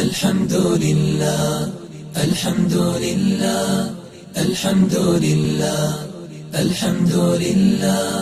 الحمد لله الحمد لله الحمد لله الحمد لله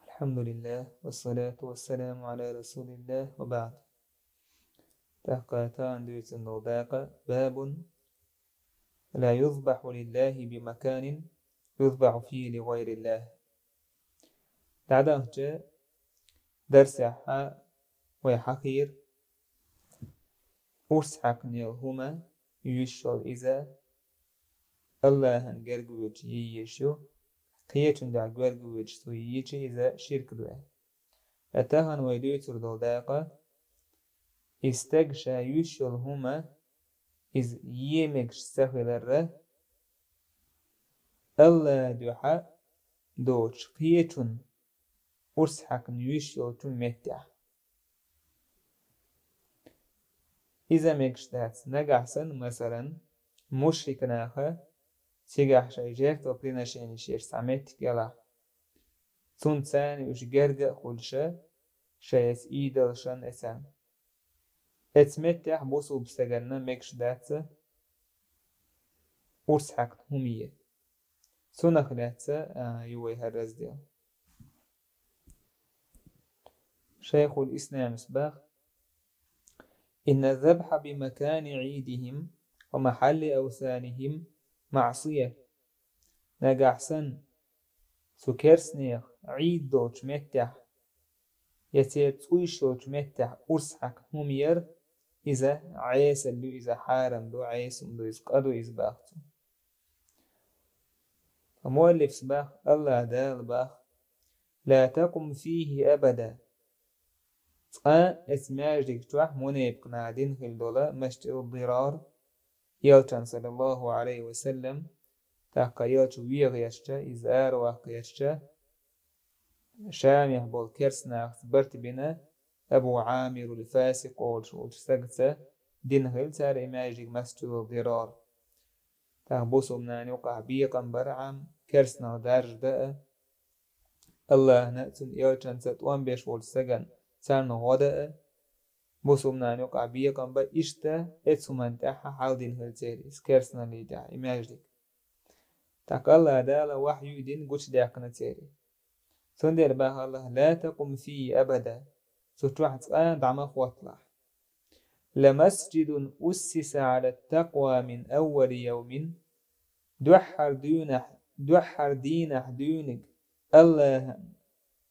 الحمد لله والصلاة والسلام على رسول الله وبعد. تحقاتا دويت النوداق باب لا يذبح لله بمكان يذبح فيه لغير الله. تعداه درس ويحقير أرسحق نيلهما يشل إذا الله هنجرجوج يشو قيتون دا جرجوج سويجي إذا شرك دوه أتاهن ويدوتر دولداقة استجشى يشلهما إذ يمكش سهلره الله دوحا دوش قيتون أرسحق نيشل تمتع إذا مكش دات نجحسن مثلا مشرك ناخه تيجح شيء تقرينا شيء نشير سمت يلا تونسان وش جرجع خلشة شيء إيدلشان إسان اتمتع بوسو بسجلنا مكش دات أرسحق همية سنة خلات يوي هالرز ديال شيخ الإسلام سباق إن الذبح بمكان عيدهم ومحل أوثانهم معصية نجحسن سكرسنيخ عيد دوش متح يتير تويشوش متح أرسحك همير إذا عيس اللي إذا حارم دو عيسم دو إزقادو إزباختو فمؤلف سباخ الله دال باخ لا تقم فيه أبدا اسماجدك توح منيب قنادين خلدولا مشتر الضرار يلتن صلى الله عليه وسلم تحقا يلتو ويغيشتا إزار واقيشتا شامح بول كرسنا اختبرت بنا أبو عامر الفاسق والسقسة دين خل سار إماجدك مشتر الضرار تحبوسو منان يقع بيقا برعام كرسنا دارج داء الله نأتن يلتن ستوان بيش والسقن سارنا غداء بوسو منان يقع بيقا با إشتا اتسو من تحا حالدين هلتيري سكرسنا ليدا إماجدك تاك الله دالا وحيو دين قوش داقنا تيري سندر باه الله لا تقم فيه أبدا ستوح تقان دعما خواتلا لمسجد أسس على التقوى من أول يوم دوحر دينح دونك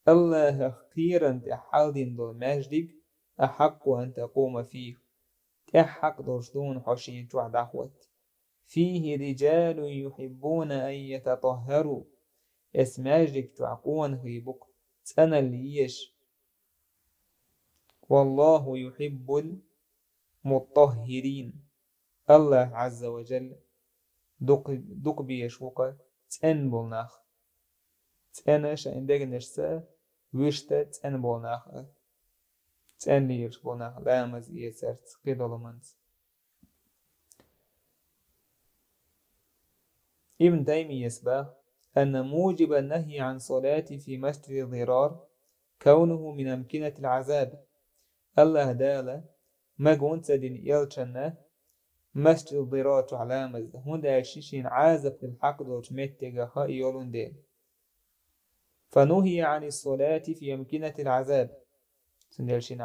الله خيرا تحالدين دول ماجدك أحق أن تقوم فيه تحق دوشدون حشين توح دعوت فيه رجال يحبون أن يتطهروا اسماجدك تعقون غيبك سنة ليش والله يحب المطهرين الله عز وجل دق بيشوق تن بولناخ تنش عندك نشسا وشتا تن بولناخ تن ليش بولناخ لا مزيه سرت قدولمنت ابن تيمية يسبح أن موجب النهي عن صلاة في مسجد الضرار كونه من أمكنة العذاب الله دالا مجون تدين يلشنا مسجد الضرار علامة هندا شيشين عازب في الحق دوش متجها يولون دين فنهي عن الصلاة في أمكنة العذاب سندلشين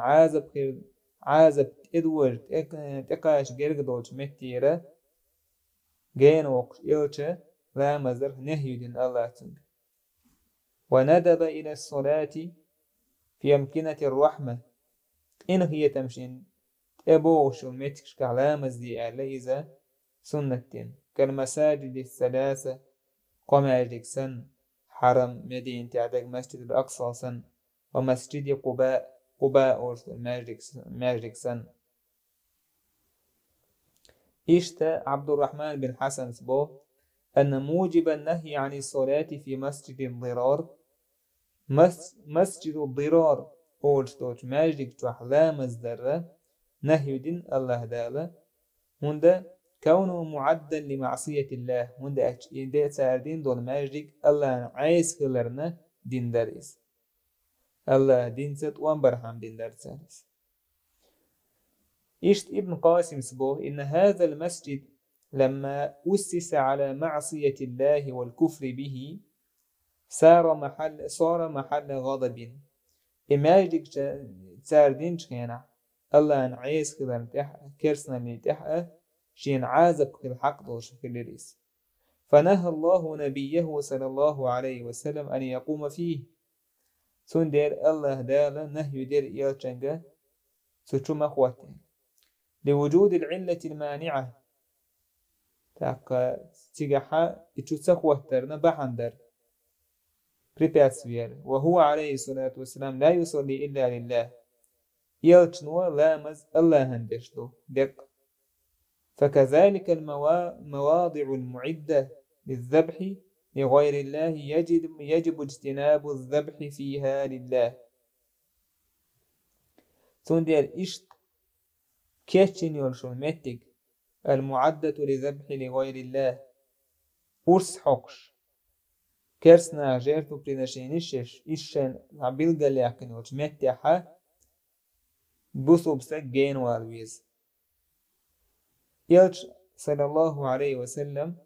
عازب إدوج تقاش جرق دوش متيرة جين وقت يلشة لا مزر نهي دين الله تنك وندب إلى الصلاة في أمكنة الرحمة إن هي تمشين تبوش ومتكش كعلامة دي أعليزة سنة كالمساجد الثلاثة قماجك سن حرم مدينة تعدق مسجد الأقصى سن ومسجد قباء أورس ماجك سن إشتا عبد الرحمن بن حسن سبو أن موجب النهي عن الصلاة في مسجد الضرار مسجد الضرار أولش دوش ماجدك توحلا مزدرة نهي دين الله دالا هندا كونه معدا لمعصية الله هندا إذا ساردين دول ماجدك الله عايز خلرنا دين داريس الله دين ست وان برحم دين دار ساريس إشت ابن قاسم سبوه إن هذا المسجد لما أسس على معصية الله والكفر به صار محل غضب إماجك تاردين شخينا الله أن عيس خلال تحقى كرسنا اللي تحقى شين عازب في الحق دوش في الرئيس فنهى الله نبيه صلى الله عليه وسلم أن يقوم فيه سندير الله دالا نهي دير إيالشنغا سوچو مخواتين لوجود العلة المانعة تاقا تيغاحا إتشو تسخواترنا بحندر وهو عليه الصلاة والسلام لا يصلي إلا لله يلتنوا لامز الله هندشتو دق فكذلك المواضع المعدة للذبح لغير الله يجب اجتناب الذبح فيها لله تندير إشت كيتشن يلشون متك المعدة للذبح لغير الله أرس حقش كرسنا جيرتو بريناشينيشش إشن عبيل قلياكن يلش متحا بوثو بسك جين والويز يلش صلى الله عليه وسلم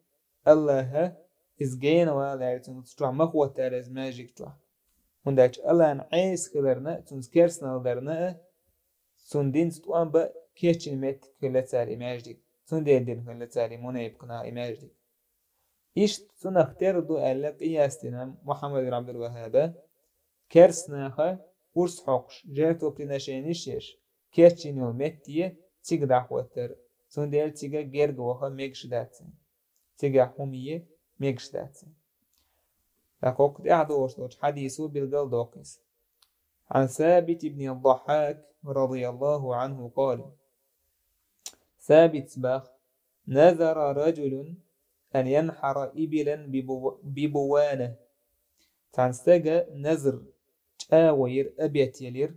الله is gain والعير تنستوع مخوة تارز ماجيك توع ونداج الله ان عيس خلرنا تنسكرسنا ودرنا سندين ستوان با كيشن ميت خلتاري ماجيك سندين دين خلتاري مونا يبقنا إماجيك إيش تنختردو ألا قياستنا محمد بن عبد الوهاب كرسنا خا ورس حقش جيرتو بريناشينيشش كيشن يول ميتيه تيغ داحوتر سندين تيغا جيرغ وخا ميكش داتسن تيغا حوميه ميكش داتسن لقد أعدوش حديث بالقل دوقس عن ثابت بن الضحاك رضي الله عنه قال ثابت باخ نذر رجل أن ينحر إبلا ببوانة تنستجى نذر تاوير أبيت يلير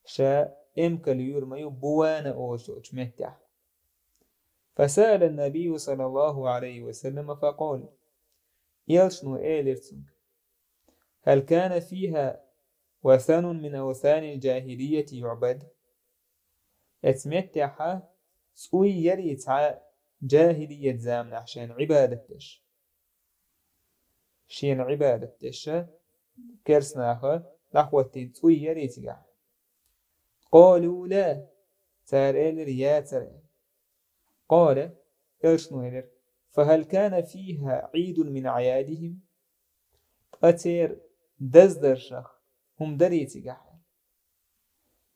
شا إمكال يرمي بوانة أوشوش متع فسأل النبي صلى الله عليه وسلم فقال يلشنو إيلرتنك هل كان فيها وثن من أوثان الجاهلية يعبد اتمتح سوي يريتع جاهلية زامن عشان عبادتش شين عبادتش كرسناها لحوتين سوي يريتع قالوا لا تار إيلر يا تر قال يلشنو إيلر فهل كان فيها عيد من أعيادهم أتير دزدر شخ هم دريتي قحل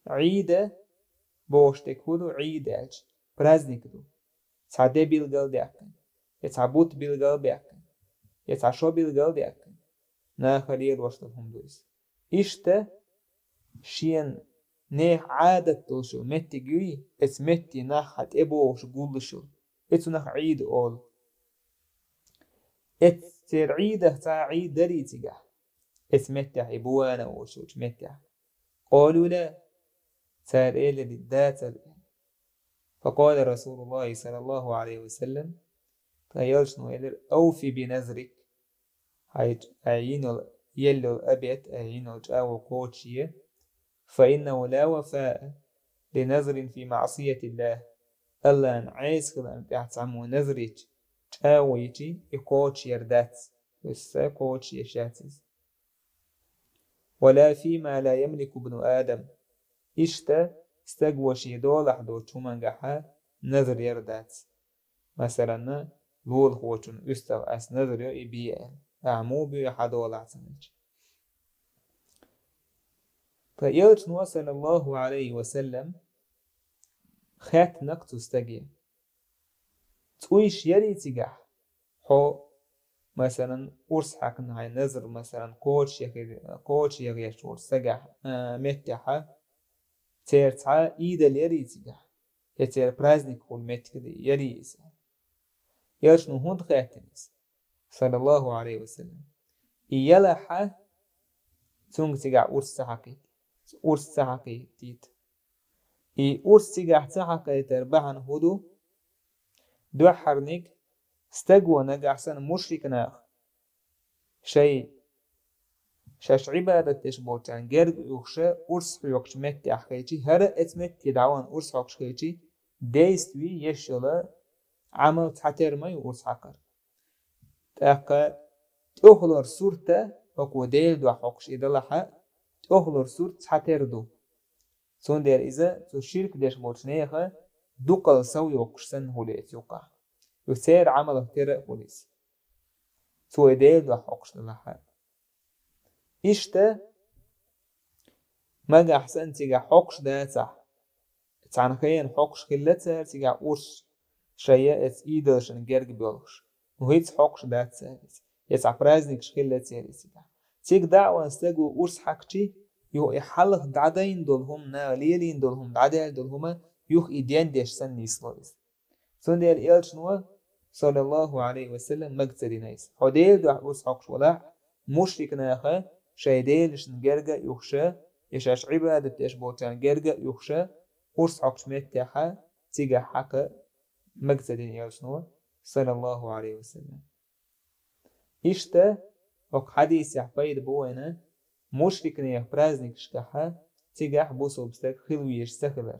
عيدة بوشتك هدو عيداج برازنك دو تعدي بالقل ديكن يتعبوت بالقل ديكن يتعشو بالقل ديكن ناخلير وشتهم دويس إشتا شين نيح عادة توشو متي قوي اتمتي ناحت إبوش قولشو اتو ناح عيد أول اتر عيده تا عيد دريتي قحل اتمتع بوانا وشو اتمتع قالوا لا تار إلى للذات فقال رسول الله صلى الله عليه وسلم تيالشنو إلى أوفي بنذرك أعينو يلو أبيت أعينو جاو قوتشيه فإنه لا وفاء لنذر في معصية الله ألا أن عيس خلان تحتعمو نذرك جاو يجي يقوتش يردات وسا قوتش يشاتز ولا فيما لا يملك ابن آدم إشتا استقوشي دولح دو چومنگحا نذر يردات مثلا لول خوچون استو اس نذر يو إبيع أعمو بيو حدولح تنج فيلت نو صلى الله عليه وسلم خات نقطو استقيا تويش يلي تقح حو مثلا أرس حقن هاي نذر مثلا كوتش يغيش أرس تقح متحا تيرتعا إيدا ليريتيقح يتير برازنك هو المتكدي يريس يلشنو هند خاتنس صلى الله عليه وسلم إيالحا تونغ تقع أرس تحقي تيت إي أرس تقع تحقي تربحن هدو دو حرنك استقوى نقع سن مشرك ناخ شيء شاش عبادة تشبوتان جرق يخشى أرس حيوكش مت أحكيتي هر اتمت يدعوان أرس حوكش كيتي ديستوي يشيلا عمل تحتر ما يورس حكر تاقا تأخلر سورتا وكو ديل دو حوكش إدلحا تأخلر سورت تحتر دو سون دير إذا تو شرك ديش بوتنيخا دوقل سو يوكش سن هوليت يوقع يسير عمل تير هوليس تو ديل دو حوكش دلحا إشتا ماجا أحسن تيجا حوكش داتا تعنخين حوكش خلتا تيجا أورس شيء ات إيدرشن جرق بيولش وهيت حوكش داتا يتع برازنك شخلتا يسيدا تيج دعوة استجو أورس حكتي يو يحلق دعدين دولهم نا ليلين دولهم دعدين دولهما يوخ إديان ديش سن نيسلويس سون ديال إيلش نوا صلى الله عليه وسلم مقتدي نايس حديل دو أورس حوكش ولا مشرك ناخا شايديلش نجرجا يخشى يشاش عبادة تشبوتان جرجا يخشى أورس حوكش متاحا تيجا حكا مقتدين يالشنو صلى الله عليه وسلم إشتا وك حديث يحبايد بوينا مشرك نيخ برازنك شكاحا تيجا بوسو بستك خلويش سخلر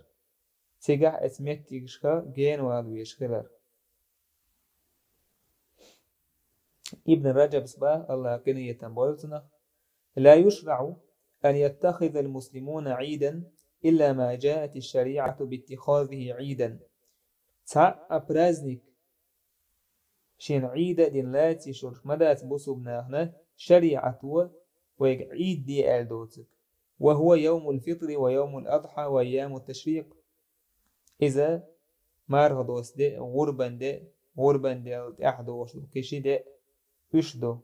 تيجا اتمت تيجشكا جين والويش خلر ابن رجب سبا الله قنية بولتنا لا يشرع أن يتخذ المسلمون عيدا إلا ما جاءت الشريعة باتخاذه عيدا تا أبرازنك شين عيدا دين لاتي شرش مدات بوسو بناهنا شريعة ويعيد دي ألدوتك وهو يوم الفطر ويوم الأضحى وأيام التشريق إذا مارغدوس دي غربان دي أحدوش كشي دي يشدو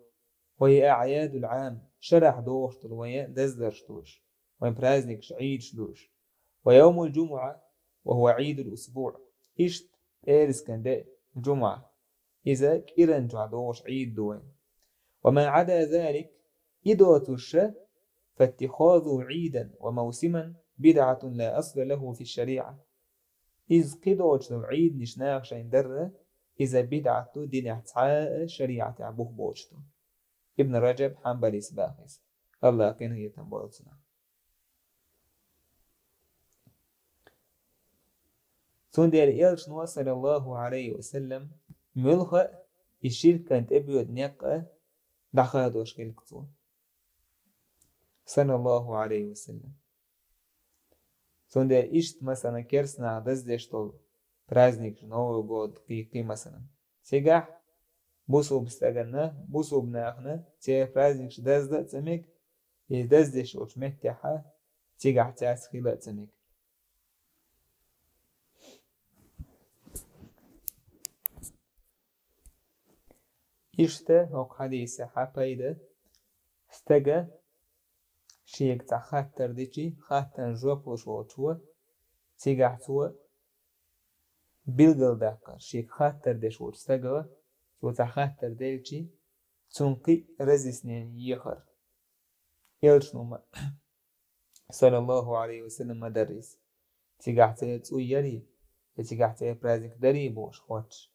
وهي أعياد العام شرح دوش وهي دزدرش دوش ويبرازنك عيد شدوش ويوم الجمعة وهو عيد الأسبوع إشت إيرس كان دي الجمعة إذا كيرن جعدوش عيد دوين وما عدا ذلك إدوتش فاتخاذه عيدا وموسما بدعة لا أصل له في الشريعة إذ قدوش عيد نشناغ شين در إذا بدعة دين احتعاء شريعة عبوه بوشتو ابن رجب حنبلي سباخيس الله كان يتنبولتنا سندر إيلش نوا صلى الله عليه وسلم ملخأ الشرك كانت أبيض نقا دخادوش خلقتو صلى الله عليه وسلم سندر إشت مثلا كرسنا دزدشتول праздник Новый год قيقي مثلا سيجح بوسو بستغنى بوسو بناخنا تي праздник دزد تمك يدزدش وشمتحا تيجح تاس خيلة تمك إشتا هوك حديثة حقايدة استغى شيك تا خاتر ديشي خاتن جوبوش وطوة تيجح توة بيلغل داكر شيك خاتر ديش وطستغى وتا خاتر ديلشي تنقي رزيسنين يخر يلشنو صلى الله عليه وسلم مدرس تيجح تيتو يري تيجح تي برازيك دري بوش خوتش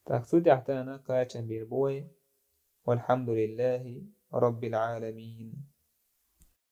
تاكسو تحتانا قاتشن بيربوي والحمد لله رب العالمين.